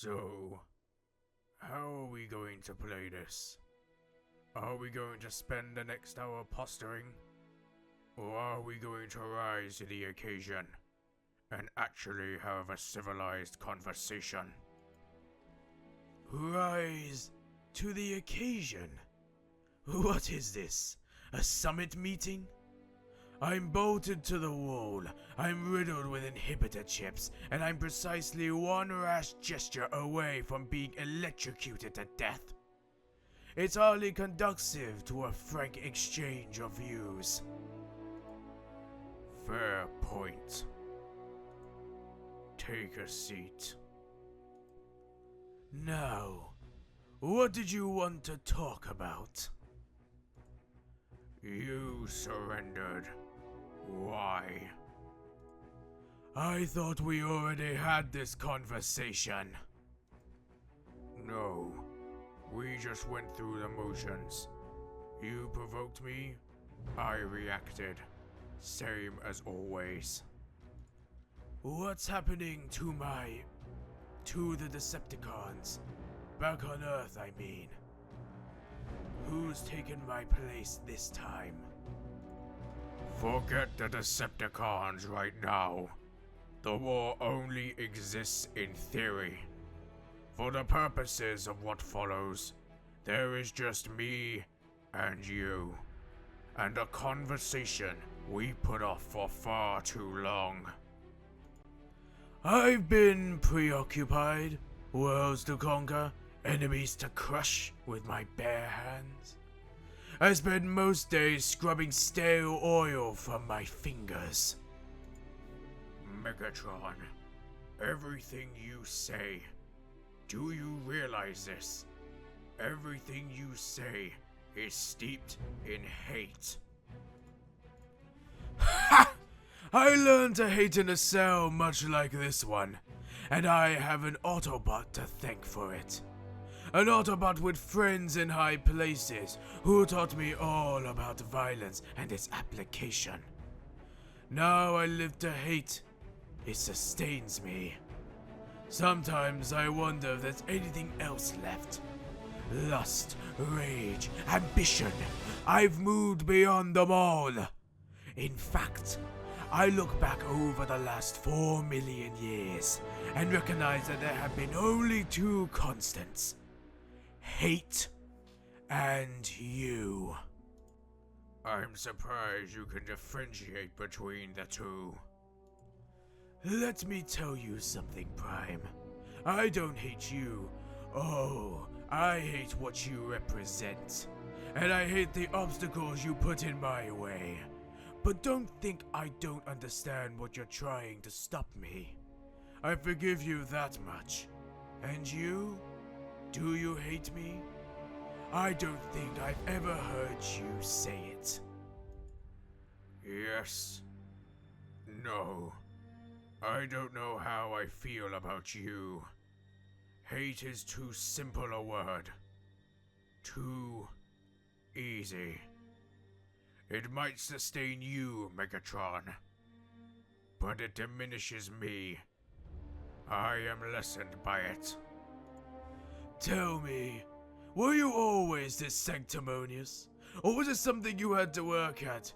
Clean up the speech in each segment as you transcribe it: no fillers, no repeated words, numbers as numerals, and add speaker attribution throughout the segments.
Speaker 1: So, how are we going to play this? Are we going to spend the next hour posturing? Or are we going to rise to the occasion and actually have a civilized conversation? Rise to the occasion? What is this? A summit meeting? I'm bolted to the wall, I'm riddled with inhibitor chips, and I'm precisely one rash gesture away from being electrocuted to death. It's hardly conducive to a frank exchange of views. Fair point. Take a seat. Now, what did you want to talk about? You surrendered. Why? I thought we already had this conversation. No, we just went through the motions. You provoked me, I reacted. Same as always. What's happening to the Decepticons? Back on Earth, I mean. Who's taken my place this time? Forget the Decepticons right now. The war only exists in theory. For the purposes of what follows, there is just me and you. And a conversation we put off for far too long. I've been preoccupied. Worlds to conquer, enemies to crush with my bare hands. I spend most days scrubbing stale oil from my fingers. Megatron, everything you say, do you realize this? Everything you say is steeped in hate. Ha! I learned to hate in a cell much like this one, and I have an Autobot to thank for it. An Autobot with friends in high places who taught me all about violence and its application. Now I live to hate. It sustains me. Sometimes I wonder if there's anything else left. Lust, rage, ambition. I've moved beyond them all. In fact, I look back over the last 4 million years and recognize that there have been only two constants. Hate and you. I'm surprised you can differentiate between the two. Let me tell you something, Prime. I don't hate you. Oh, I hate what you represent. And I hate the obstacles you put in my way. But don't think I don't understand what you're trying to stop me. I forgive you that much. And you? Do you hate me? I don't think I've ever heard you say it. Yes. No. I don't know how I feel about you. Hate is too simple a word. Too easy. It might sustain you, Megatron, but it diminishes me. I am lessened by it. Tell me, were you always this sanctimonious? Or was it something you had to work at?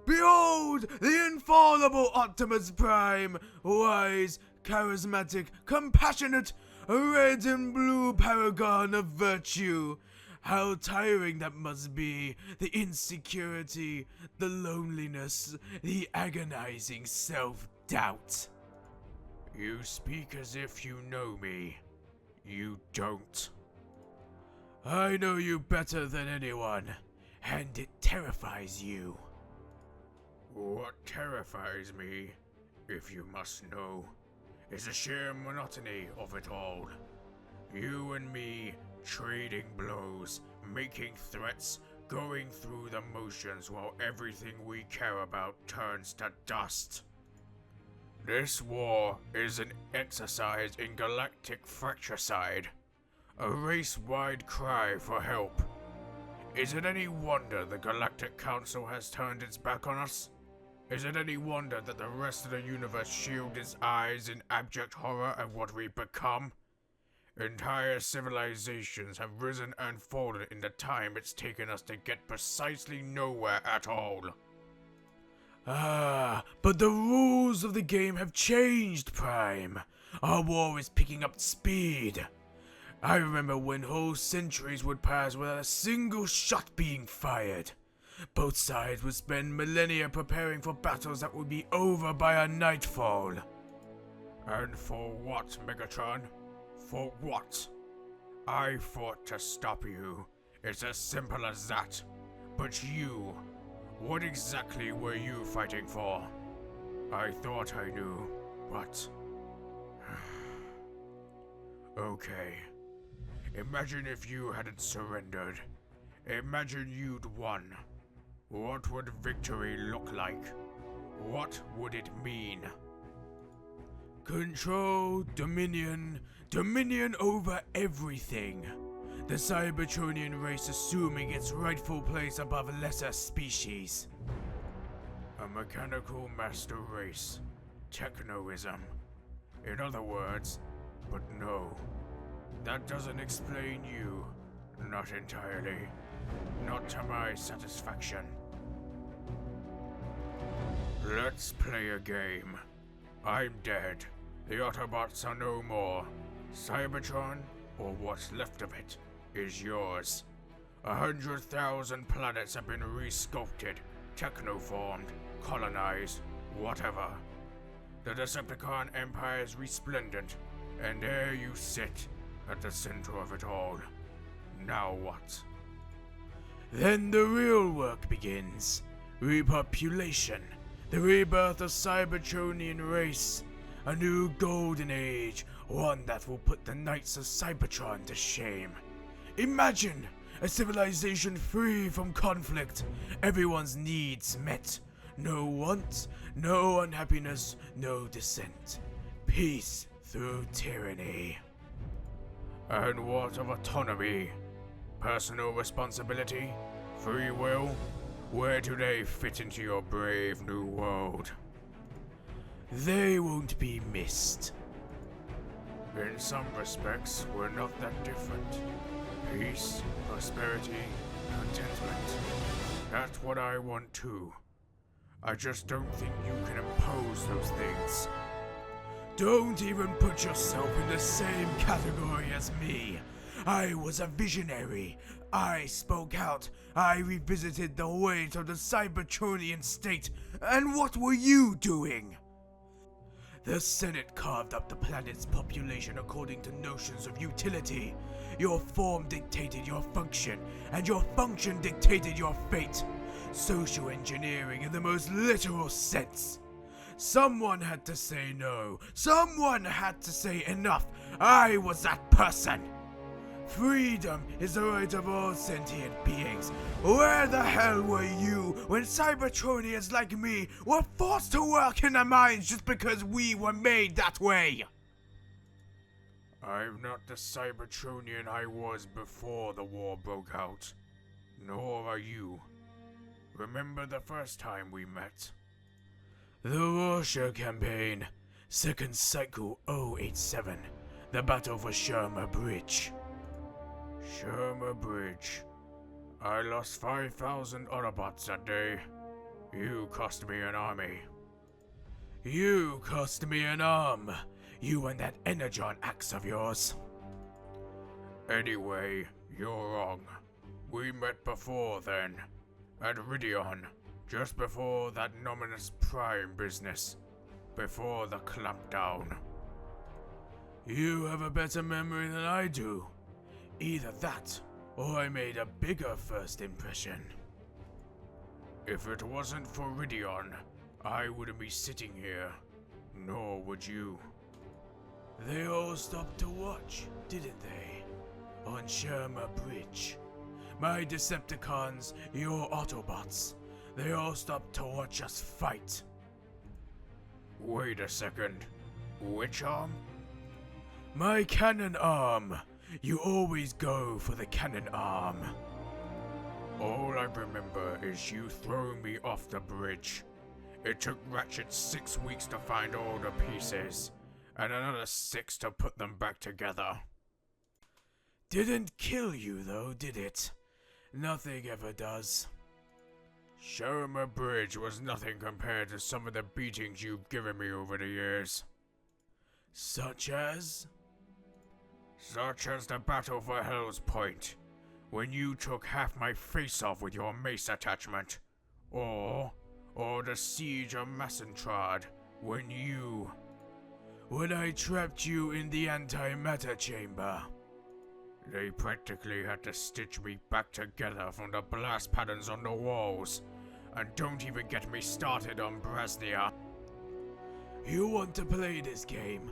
Speaker 1: Behold, the infallible Optimus Prime, wise, charismatic, compassionate, red and blue paragon of virtue. How tiring that must be, the insecurity, the loneliness, the agonizing self-doubt. You speak as if you know me. You don't. I know you better than anyone, and it terrifies you. What terrifies me, if you must know, is the sheer monotony of it all. You and me trading blows, making threats, going through the motions while everything we care about turns to dust. This war is an exercise in galactic fratricide, a race-wide cry for help. Is it any wonder the Galactic Council has turned its back on us? Is it any wonder that the rest of the universe shields its eyes in abject horror at what we've become? Entire civilizations have risen and fallen in the time it's taken us to get precisely nowhere at all. Ah, but the rules of the game have changed, Prime. Our war is picking up speed. I remember when whole centuries would pass without a single shot being fired. Both sides would spend millennia preparing for battles that would be over by a nightfall. And for what, Megatron? For what? I fought to stop you. It's as simple as that. But you, what exactly were you fighting for? I thought I knew, but... Okay. Imagine if you hadn't surrendered. Imagine you'd won. What would victory look like? What would it mean? Control, dominion over everything. The Cybertronian race assuming its rightful place above lesser species. A mechanical master race. Technoism. In other words, but no. That doesn't explain you. Not entirely. Not to my satisfaction. Let's play a game. I'm dead. The Autobots are no more. Cybertron, or what's left of it, is yours. 100,000 planets have been resculpted, technoformed, colonized, whatever. The Decepticon Empire is resplendent, and there you sit, at the center of it all. Now what? Then the real work begins. Repopulation. The rebirth of Cybertronian race. A new golden age, one that will put the Knights of Cybertron to shame. Imagine a civilization free from conflict, everyone's needs met. No want, no unhappiness, no dissent. Peace through tyranny. And what of autonomy? Personal responsibility? Free will? Where do they fit into your brave new world? They won't be missed. In some respects, we're not that different. Peace, prosperity, contentment. That's what I want too. I just don't think you can impose those things. Don't even put yourself in the same category as me. I was a visionary. I spoke out. I revisited the weight of the Cybertronian state. And what were you doing? The Senate carved up the planet's population according to notions of utility. Your form dictated your function, and your function dictated your fate. Social engineering in the most literal sense. Someone had to say no. Someone had to say enough. I was that person. Freedom is the right of all sentient beings. Where the hell were you when Cybertronians like me were forced to work in the mines just because we were made that way? I'm not the Cybertronian I was before the war broke out. Nor are you. Remember the first time we met? The Rorschach campaign. Second cycle 087. The battle for Sherma Bridge. Sherma Bridge. I lost 5,000 Autobots that day. You cost me an army. You cost me an arm. You and that Energon axe of yours. Anyway, you're wrong. We met before then. At Ridion. Just before that Nominus Prime business. Before the clampdown. You have a better memory than I do. Either that, or I made a bigger first impression. If it wasn't for Ridion, I wouldn't be sitting here. Nor would you. They all stopped to watch, didn't they? On Sherma Bridge. My Decepticons, your Autobots. They all stopped to watch us fight. Wait a second. Which arm? My cannon arm. You always go for the cannon arm. All I remember is you throwing me off the bridge. It took Ratchet 6 weeks to find all the pieces, and another 6 to put them back together. Didn't kill you though, did it? Nothing ever does. Sherma Bridge was nothing compared to some of the beatings you've given me over the years. Such as? Such as the battle for Hell's Point, when you took half my face off with your mace attachment. Or the siege of Massentrad, when I trapped you in the antimatter chamber. They practically had to stitch me back together from the blast patterns on the walls. And don't even get me started on Brasnia. You want to play this game?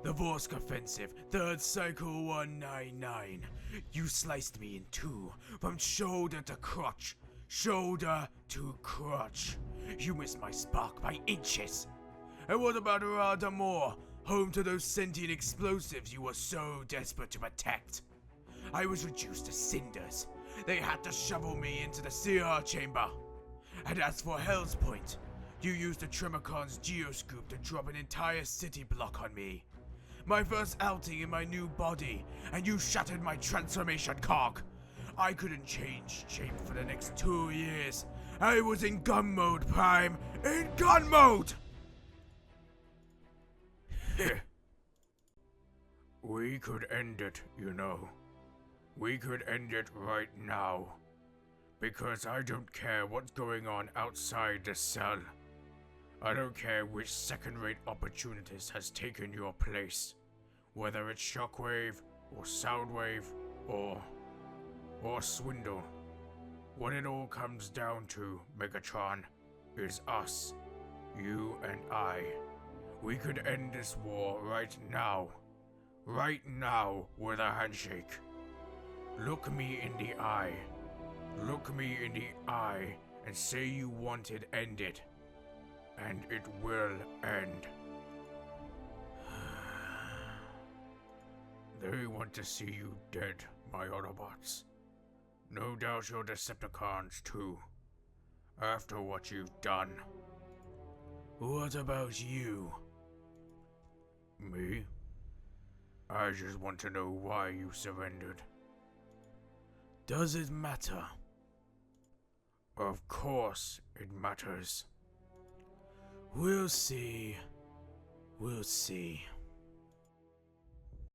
Speaker 1: The Vorsk Offensive, 3rd Cycle 199. You sliced me in two, from shoulder to crotch. Shoulder to crotch. You missed my spark by inches. And what about Radamor, home to those sentient explosives you were so desperate to protect? I was reduced to cinders. They had to shovel me into the CR chamber. And as for Hell's Point, you used the Tremacon's geoscoop to drop an entire city block on me. My first outing in my new body, and you shattered my transformation cog. I couldn't change shape for the next 2 years. I was in gun mode, Prime! In gun mode! We could end it, you know. We could end it right now. Because I don't care what's going on outside the cell. I don't care which second-rate opportunist has taken your place. Whether it's Shockwave, or Soundwave, or Swindle. What it all comes down to, Megatron, is us. You and I. We could end this war right now. Right now with a handshake. Look me in the eye. Look me in the eye and say you want it ended. And it will end. They want to see you dead, my Autobots. No doubt your Decepticons too. After what you've done. What about you? Me? I just want to know why you surrendered. Does it matter? Of course it matters. We'll see. We'll see.